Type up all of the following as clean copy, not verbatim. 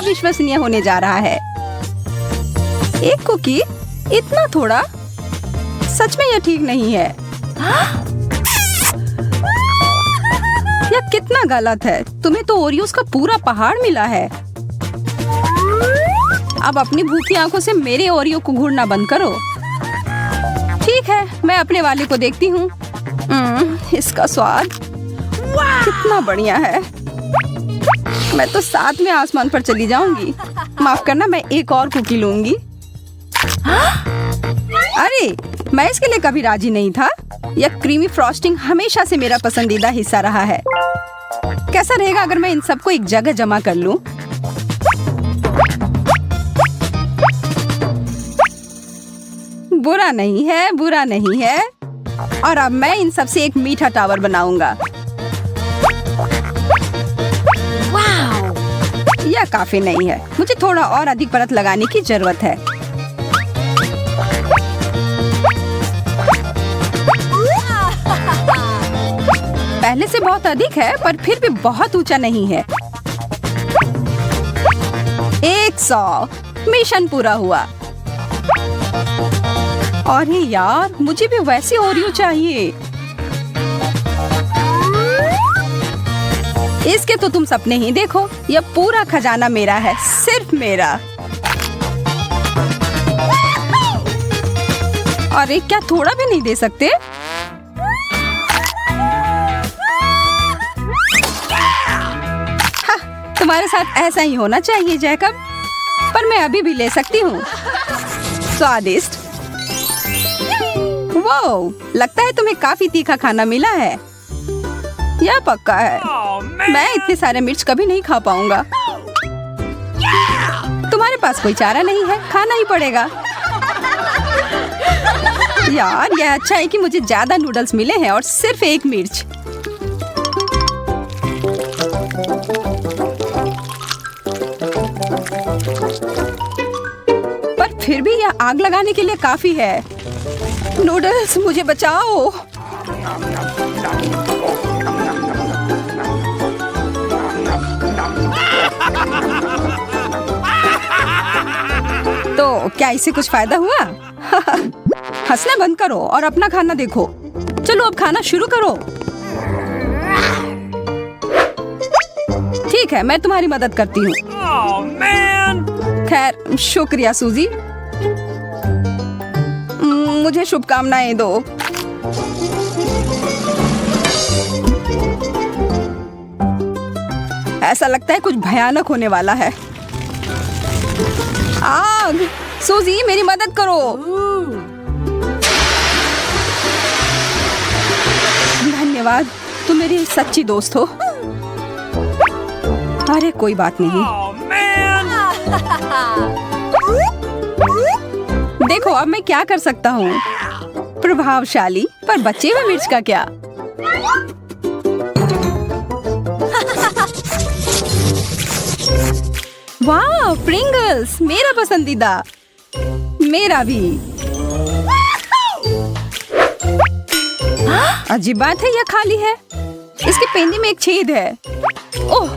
अविश्वसनीय होने जा रहा है। एक कुकी, इतना थोड़ा? सच में यह ठीक नहीं है। यह कितना गलत है। तुम्हें तो ओरियोस का पूरा पहाड़ मिला है। अब अपनी भूखी आंखों से मेरे ओरियो को घूरना बंद करो। ठीक है, मैं अपने वाले को देखती हूँ। इसका स्वाद कितना बढ़िया है। मैं तो साथ में आसमान पर चली जाऊंगी। माफ करना, मैं एक और कुकी लूंगी। अरे, मैं इसके लिए कभी राजी नहीं था। यह क्रीमी फ्रॉस्टिंग हमेशा से मेरा पसंदीदा हिस्सा रहा है। कैसा रहेगा अगर मैं इन सबको एक जगह जमा कर लूं? बुरा नहीं है, बुरा नहीं है। और अब मैं इन सब से एक मीठा टावर बनाऊंगा। यह काफी नहीं है। मुझे थोड़ा और अधिक परत लगाने की जरूरत है। पहले से बहुत अधिक है, पर फिर भी बहुत ऊंचा नहीं है। 100। मिशन पूरा हुआ। अरे यार, मुझे भी वैसे ओरियो चाहिए। इसके तो तुम सपने ही देखो। यह पूरा खजाना मेरा है, सिर्फ मेरा। अरे, क्या थोड़ा भी नहीं दे सकते? तुम्हारे साथ ऐसा ही होना चाहिए जैकब। पर मैं अभी भी ले सकती हूँ। स्वादिष्ट। वो लगता है तुम्हें काफी तीखा खाना मिला है। यह पक्का है। मैं इतने सारे मिर्च कभी नहीं खा पाऊंगा। तुम्हारे पास कोई चारा नहीं है, खाना ही पड़ेगा। यार, यह अच्छा है कि मुझे ज्यादा नूडल्स मिले हैं और सिर्फ एक मिर्च। पर फिर भी यह आग लगाने के लिए काफी है। नूडल्स, मुझे बचाओ। तो क्या इससे कुछ फायदा हुआ? हंसना बंद करो और अपना खाना देखो। चलो अब खाना शुरू करो। ठीक है, मैं तुम्हारी मदद करती हूँ। खैर, शुक्रिया सूजी। मुझे शुभकामनाएं दो। ऐसा लगता है कुछ भयानक होने वाला है। आग! सूजी, मेरी मदद करो। धन्यवाद, तुम मेरी सच्ची दोस्त हो। अरे कोई बात नहीं। देखो, अब मैं क्या कर सकता हूँ। प्रभावशाली, पर बचे हुए मिर्च का क्या? वाह, प्रिंगल्स, मेरा पसंदीदा। मेरा भी। अजीब बात है, यह खाली है। इसके पेंदी में एक छेद है। ओह,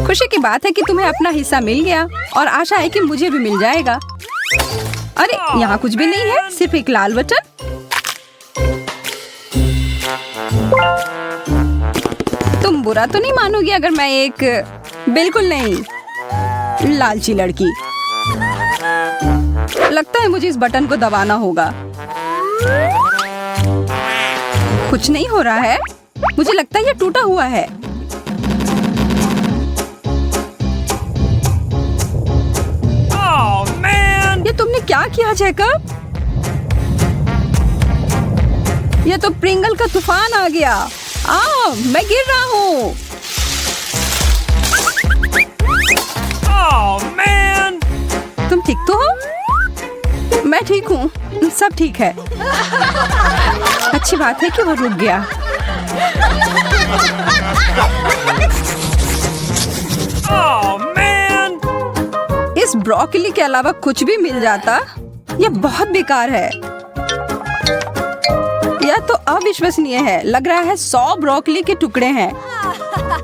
खुशी की बात है कि तुम्हें अपना हिस्सा मिल गया और आशा है कि मुझे भी मिल जाएगा। अरे, यहाँ कुछ भी नहीं है, सिर्फ एक लाल बटन। तुम बुरा तो नहीं मानोगी अगर मैं एक बिल्कुल नहीं लालची लड़की। लगता है मुझे इस बटन को दबाना होगा। कुछ नहीं हो रहा है। मुझे लगता है ये टूटा हुआ है। ये तुमने क्या किया जैकब? ये तो प्रिंगल का तूफान आ गया। मैं गिर रहा हूँ। तुम ठीक तो हो? मैं ठीक हूँ, सब ठीक है। अच्छी बात है कि वो रुक गया। इस ब्रोकली के अलावा कुछ भी मिल जाता। यह बहुत बेकार है। यह तो अविश्वसनीय है। लग रहा है 100 ब्रोकली के टुकड़े हैं।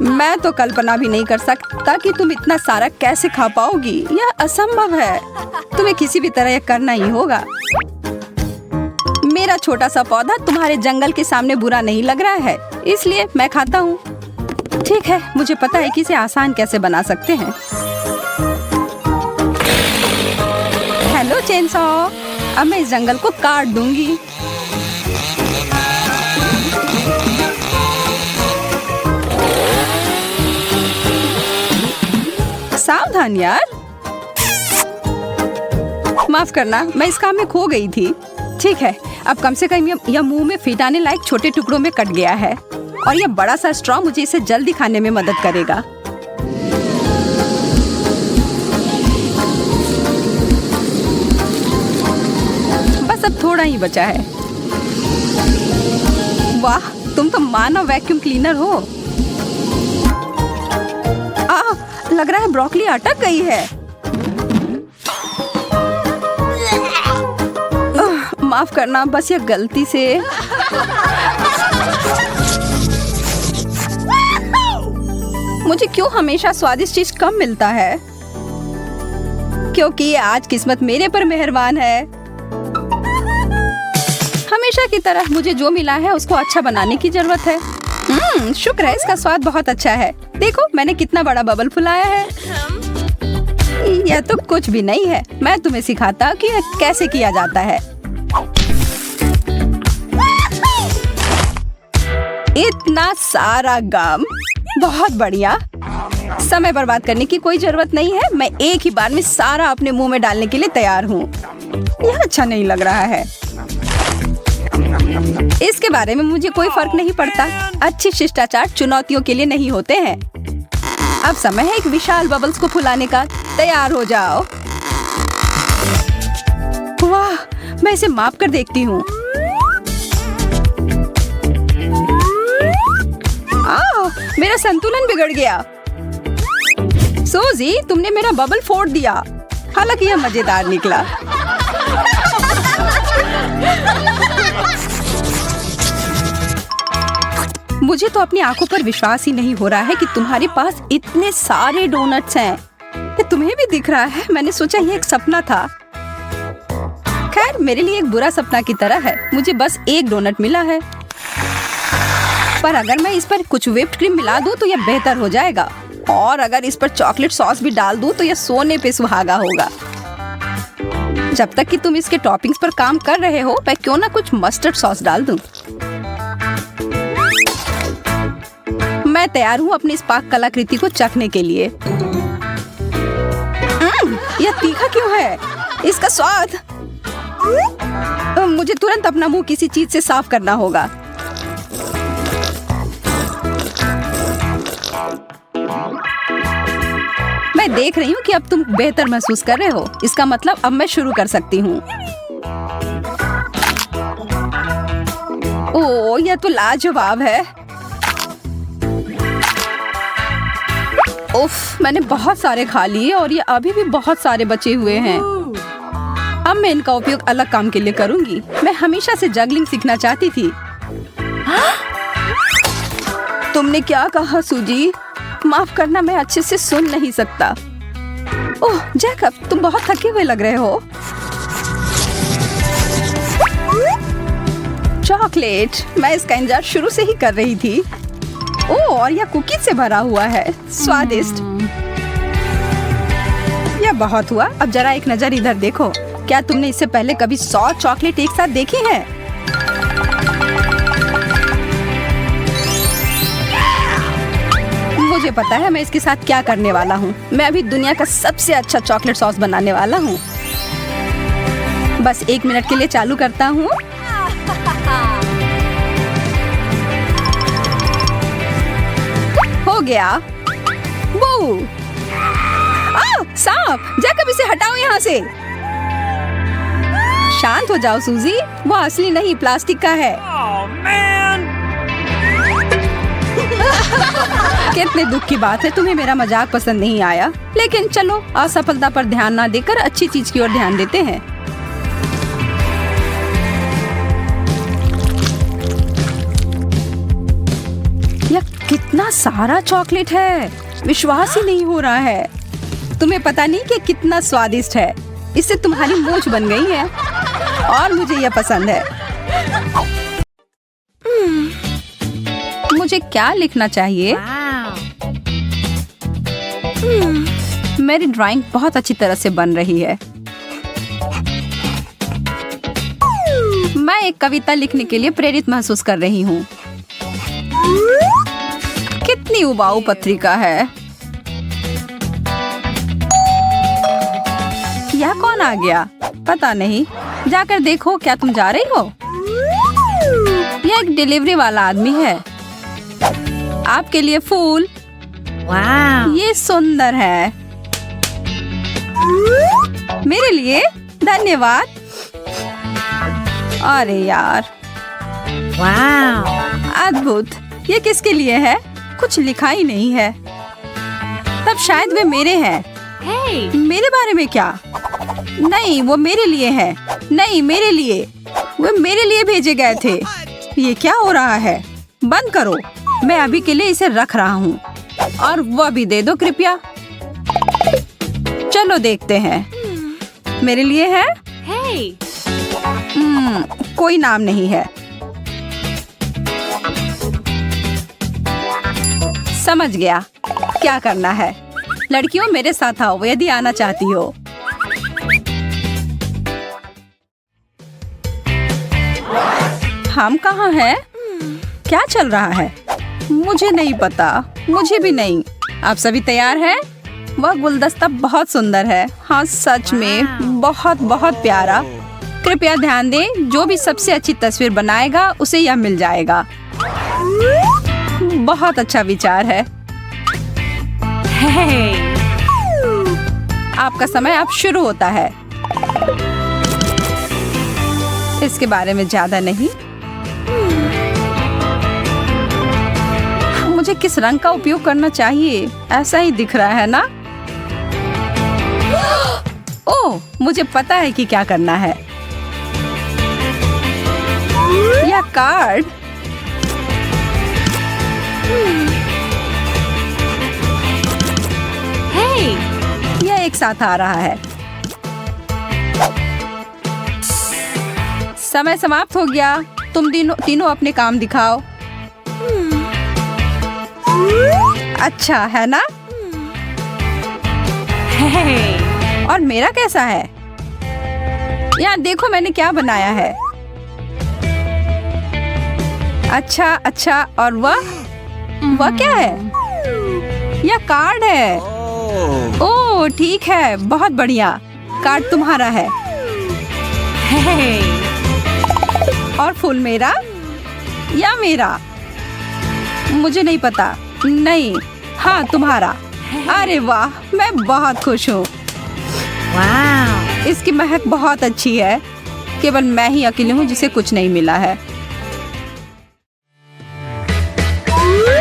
मैं तो कल्पना भी नहीं कर सकता कि तुम इतना सारा कैसे खा पाओगी। यह असंभव है। तुम्हें किसी भी तरह यह करना ही होगा। मेरा छोटा सा पौधा तुम्हारे जंगल के सामने बुरा नहीं लग रहा है, इसलिए मैं खाता हूँ। ठीक है, मुझे पता है कि इसे आसान कैसे बना सकते हैं। हेलो चेनसॉ, अब मैं इस जंगल को काट दूंगी। सावधान यार। माफ करना, मैं इस काम में खो गई थी। ठीक है, अब कम से कम यह मुंह में फिट आने लायक छोटे टुकड़ों में कट गया है और यह बड़ा सा स्ट्रॉ मुझे इसे जल्दी खाने में मदद करेगा। बस अब थोड़ा ही बचा है। वाह, तुम तो मानव वैक्यूम क्लीनर हो। लग रहा है ब्रोकली अटक गई है। माफ करना, बस ये गलती से। मुझे क्यों हमेशा स्वादिष्ट चीज कम मिलता है? क्योंकि आज किस्मत मेरे पर मेहरबान है। हमेशा की तरह मुझे जो मिला है उसको अच्छा बनाने की जरूरत है। शुक्र है, इसका स्वाद बहुत अच्छा है। देखो मैंने कितना बड़ा बबल फुलाया है। यह तो कुछ भी नहीं है। मैं तुम्हें सिखाता कि यह कैसे किया जाता है। इतना सारा गम, बहुत बढ़िया। समय बर्बाद करने की कोई जरूरत नहीं है। मैं एक ही बार में सारा अपने मुंह में डालने के लिए तैयार हूँ। यह अच्छा नहीं लग रहा है। इसके बारे में मुझे कोई फर्क नहीं पड़ता। अच्छे शिष्टाचार चुनौतियों के लिए नहीं होते हैं। अब समय है एक विशाल बबल्स को फुलाने का। तैयार हो जाओ। वाह, मैं इसे माप कर देखती हूँ। मेरा संतुलन बिगड़ गया। सूजी, तुमने मेरा बबल फोड़ दिया। हालांकि यह मजेदार निकला। मुझे तो अपनी आंखों पर विश्वास ही नहीं हो रहा है कि तुम्हारे पास इतने सारे डोनट्स हैं। ये तुम्हें भी दिख रहा है? मैंने सोचा ये एक सपना था। खैर, मेरे लिए एक बुरा सपना की तरह है। मुझे बस एक डोनट मिला है, पर अगर मैं इस पर कुछ व्हिप्ड क्रीम मिला दूं तो यह बेहतर हो जाएगा। और अगर इस पर चॉकलेट सॉस भी डाल दूं तो यह सोने पे सुहागा होगा। जब तक कि तुम इसके टॉपिंग्स पर काम कर रहे हो, मैं क्यों ना कुछ मस्टर्ड सॉस डाल दूं। मैं तैयार हूँ अपनी इस पाक कलाकृति को चखने के लिए। यह तीखा क्यों है? इसका स्वाद। मुझे तुरंत अपना मुंह किसी चीज से साफ करना होगा। मैं देख रही हूँ कि अब तुम बेहतर महसूस कर रहे हो। इसका मतलब अब मैं शुरू कर सकती हूँ। ओह, यह तो लाजवाब है। उफ, मैंने बहुत सारे खा लिए और ये अभी भी बहुत सारे बचे हुए हैं। अब मैं इनका उपयोग अलग काम के लिए करूंगी। मैं हमेशा से जगलिंग सीखना चाहती थी। तुमने क्या कहा सूजी? माफ करना, मैं अच्छे से सुन नहीं सकता। ओह जैकब, तुम बहुत थके हुए लग रहे हो। चॉकलेट, मैं इसका इंतजार शुरू से ही कर रही थी। ओह, और यह कुकीज से भरा हुआ है। स्वादिष्ट। यह बहुत हुआ। अब जरा एक नजर इधर देखो। क्या तुमने इससे पहले कभी 100 चॉकलेट एक साथ देखी है? मुझे पता है मैं इसके साथ क्या करने वाला हूँ। मैं अभी दुनिया का सबसे अच्छा चॉकलेट सॉस बनाने वाला हूँ। बस 1 मिनट के लिए चालू करता हूँ। हो गया। वो सांप, जैकब इसे हटाओ यहाँ से। शांत हो जाओ सूजी, वो असली नहीं प्लास्टिक का है। कितने दुख की बात है, तुम्हें मेरा मजाक पसंद नहीं आया। लेकिन चलो, असफलता पर ध्यान ना देकर अच्छी चीज की ओर ध्यान देते हैं। इतना सारा चॉकलेट है, विश्वास ही नहीं हो रहा है। तुम्हें पता नहीं कि कितना स्वादिष्ट है। इससे तुम्हारी मूंछ बन गई है और मुझे यह पसंद है। मुझे क्या लिखना चाहिए? मेरी ड्राइंग बहुत अच्छी तरह से बन रही है। मैं एक कविता लिखने के लिए प्रेरित महसूस कर रही हूँ। कितनी उबाऊ पत्रिका है। यह कौन आ गया? पता नहीं। जाकर देखो, क्या तुम जा रही हो? यह एक डिलीवरी वाला आदमी है। आपके लिए फूल। ये सुंदर है। मेरे लिए? धन्यवाद। अरे यार, अद्भुत। ये किसके लिए है? कुछ लिखा ही नहीं है। तब शायद वे मेरे हैं। मेरे बारे में क्या? नहीं, वो मेरे लिए है। नहीं, मेरे लिए। वो मेरे लिए भेजे गए थे। ये क्या हो रहा है? बंद करो। मैं अभी के लिए इसे रख रहा हूँ। और वह भी दे दो कृपया। चलो देखते हैं। मेरे लिए है? कोई नाम नहीं है। समझ गया क्या करना है। लड़कियों, मेरे साथ आओ यदि आना चाहती हो। हम कहाँ हैं? क्या चल रहा है? मुझे नहीं पता। मुझे भी नहीं। आप सभी तैयार हैं? वह गुलदस्ता बहुत सुंदर है। हाँ, सच में बहुत बहुत प्यारा। कृपया ध्यान दें, जो भी सबसे अच्छी तस्वीर बनाएगा उसे यह मिल जाएगा। बहुत अच्छा विचार है। आपका समय अब शुरू होता है। इसके बारे में ज्यादा नहीं। मुझे किस रंग का उपयोग करना चाहिए? ऐसा ही दिख रहा है ना? ओह, मुझे पता है कि क्या करना है। यह कार्ड। यह एक साथ आ रहा है। समय समाप्त हो गया। तुम तीनों अपने काम दिखाओ। अच्छा है ना? और मेरा कैसा है? यहाँ देखो मैंने क्या बनाया है। अच्छा अच्छा। और वह क्या है? यह कार्ड है। ओह ठीक है, बहुत बढ़िया। कार्ड तुम्हारा है। और फूल मेरा या मेरा? मुझे नहीं पता। नहीं, हाँ तुम्हारा। अरे वाह, मैं बहुत खुश हूँ। इसकी महक बहुत अच्छी है। केवल मैं ही अकेली हूँ जिसे कुछ नहीं मिला है।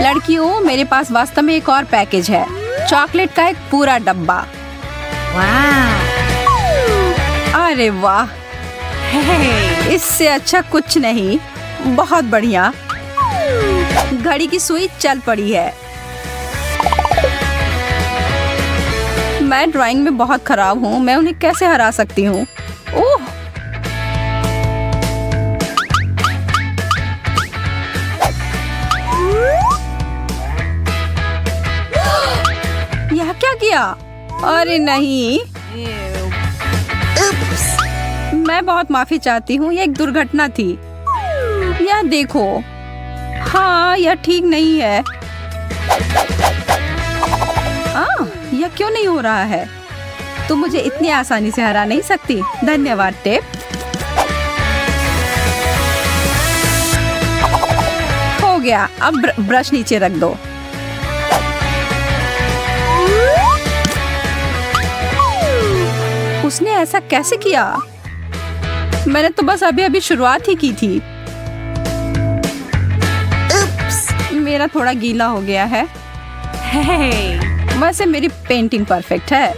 लड़कियों, मेरे पास वास्तव में एक और पैकेज है। चॉकलेट का एक पूरा डब्बा। अरे वाह, इससे अच्छा कुछ नहीं। बहुत बढ़िया। घड़ी की सुई चल पड़ी है। मैं ड्राइंग में बहुत खराब हूँ। मैं उन्हें कैसे हरा सकती हूँ? ओह, यह क्या किया? अरे नहीं। मैं बहुत माफी चाहती हूँ। यह एक दुर्घटना थी। यह देखो। हाँ, यह ठीक नहीं है। यह क्यों नहीं हो रहा है? तुम मुझे इतनी आसानी से हरा नहीं सकती। धन्यवाद टेप। हो गया। अब ब्रश नीचे रख दो। उसने ऐसा कैसे किया? मैंने तो बस अभी अभी शुरुआत ही की थी। मेरा थोड़ा गीला हो गया है। वैसे मेरी पेंटिंग परफेक्ट है।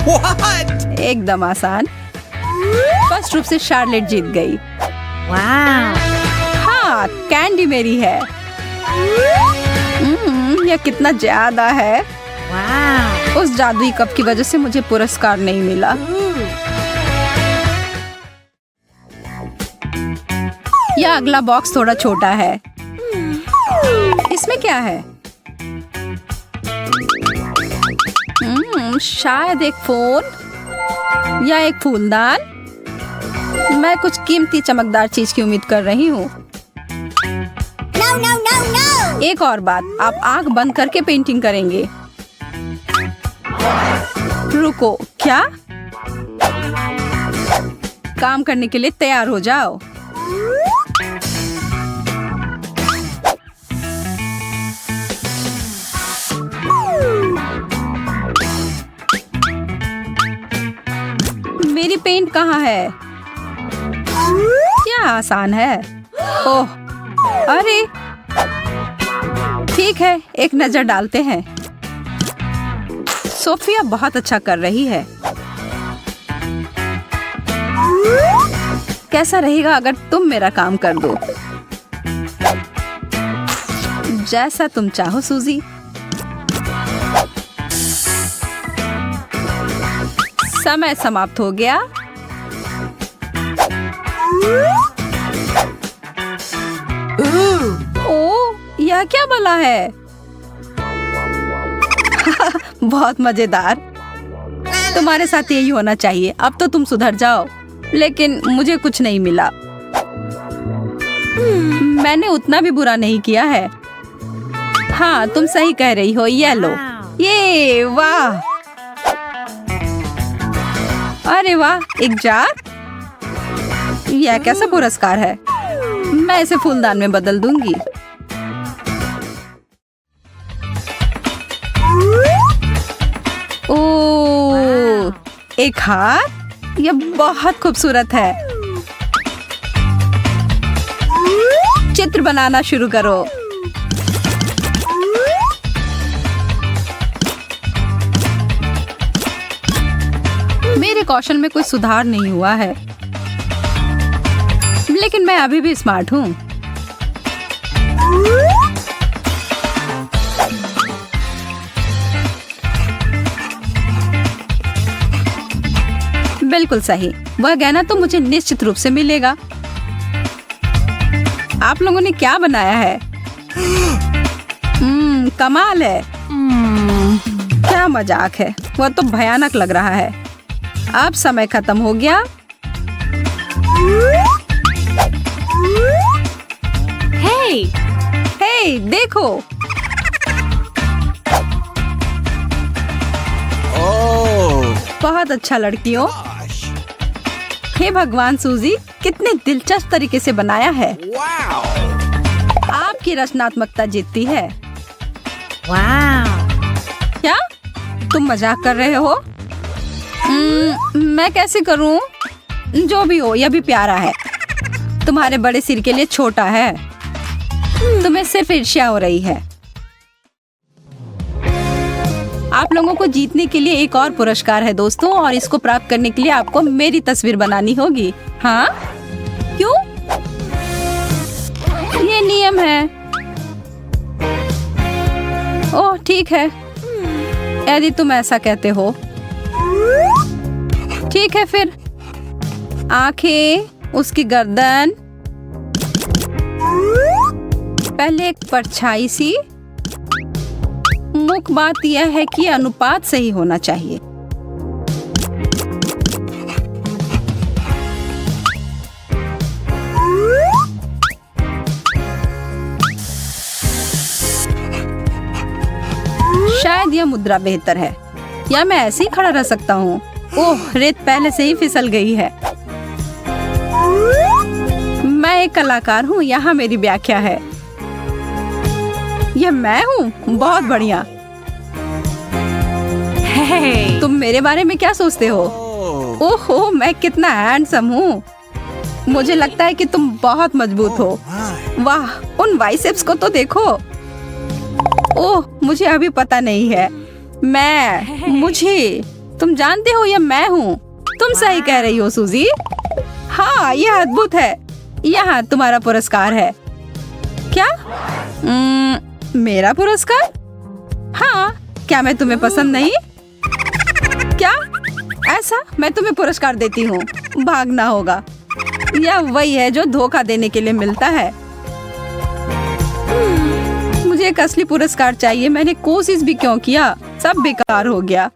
What? एकदम आसान। फर्स्ट रूप से शार्लेट जीत गई। हाँ, कैंडी मेरी है। यह कितना ज्यादा है। उस जादुई कप की वजह से मुझे पुरस्कार नहीं मिला। यह अगला बॉक्स थोड़ा छोटा है। इसमें क्या है? शायद एक फोन या एक फूलदान। मैं कुछ कीमती चमकदार चीज की उम्मीद कर रही हूँ। एक और बात, आप आंख बंद करके पेंटिंग करेंगे। रुको, क्या? काम करने के लिए तैयार हो जाओ। मेरी पेंट कहाँ है? क्या आसान है। ओह, अरे ठीक है, एक नजर डालते हैं। सोफिया बहुत अच्छा कर रही है। कैसा रहेगा अगर तुम मेरा काम कर दो? जैसा तुम चाहो सूजी। समय समाप्त हो गया। ओह, यह क्या भला है? बहुत मजेदार। तुम्हारे साथ यही होना चाहिए। अब तो तुम सुधर जाओ। लेकिन मुझे कुछ नहीं मिला। मैंने उतना भी बुरा नहीं किया है। हाँ, तुम सही कह रही हो। ये लो। ये वाह, अरे वाह, एक जार। यह कैसा पुरस्कार है? मैं इसे फूलदान में बदल दूंगी। ओह, एक हार। यह बहुत खूबसूरत है। चित्र बनाना शुरू करो। मेरे कौशल में कोई सुधार नहीं हुआ है, लेकिन मैं अभी भी स्मार्ट हूँ। बिल्कुल सही। वह गहना तो मुझे निश्चित रूप से मिलेगा। आप लोगों ने क्या बनाया है? कमाल है। क्या मजाक है। वह तो भयानक लग रहा है। अब समय खत्म हो गया। हे, देखो। बहुत अच्छा लड़कियों। हे भगवान सूजी, कितने दिलचस्प तरीके से बनाया है। आपकी रचनात्मकता जीतती है। क्या तुम मजाक कर रहे हो? मैं कैसे करूं? जो भी हो, यह भी प्यारा है। तुम्हारे बड़े सिर के लिए छोटा है। तुम्हें सिर्फ ईर्ष्या हो रही है। आप लोगों को जीतने के लिए एक और पुरस्कार है दोस्तों, और इसको प्राप्त करने के लिए आपको मेरी तस्वीर बनानी होगी। हाँ? क्यों? ये नियम है। ओह, ठीक है, यदि तुम ऐसा कहते हो। ठीक है फिर। आंखें, उसकी गर्दन, पहले एक परछाई सी। मुख्य बात यह है कि अनुपात सही होना चाहिए। शायद यह मुद्रा बेहतर है, या मैं ऐसे ही खड़ा रह सकता हूँ। ओह, रेत पहले से ही फिसल गई है। मैं एक कलाकार हूँ, यहाँ मेरी व्याख्या है। यह मैं हूँ। बहुत बढ़िया। तुम मेरे बारे में क्या सोचते हो? ओहो, मैं कितना हैंडसम हूँ। मुझे लगता है कि तुम बहुत मजबूत हो। वाह, उन बाइसेप्स को तो देखो। ओह, मुझे अभी पता नहीं है। मुझे तुम जानते हो, यह मैं हूँ। तुम सही कह रही हो सूजी। हाँ, यह अद्भुत है। यहाँ तुम्हारा पुरस्कार है। क्या? मेरा पुरस्कार? हाँ, क्या मैं तुम्हें पसंद नहीं? क्या? ऐसा? मैं तुम्हें पुरस्कार देती हूँ। भागना होगा। यह वही है जो धोखा देने के लिए मिलता है। मुझे एक असली पुरस्कार चाहिए। मैंने कोशिश भी क्यों किया, सब बेकार हो गया।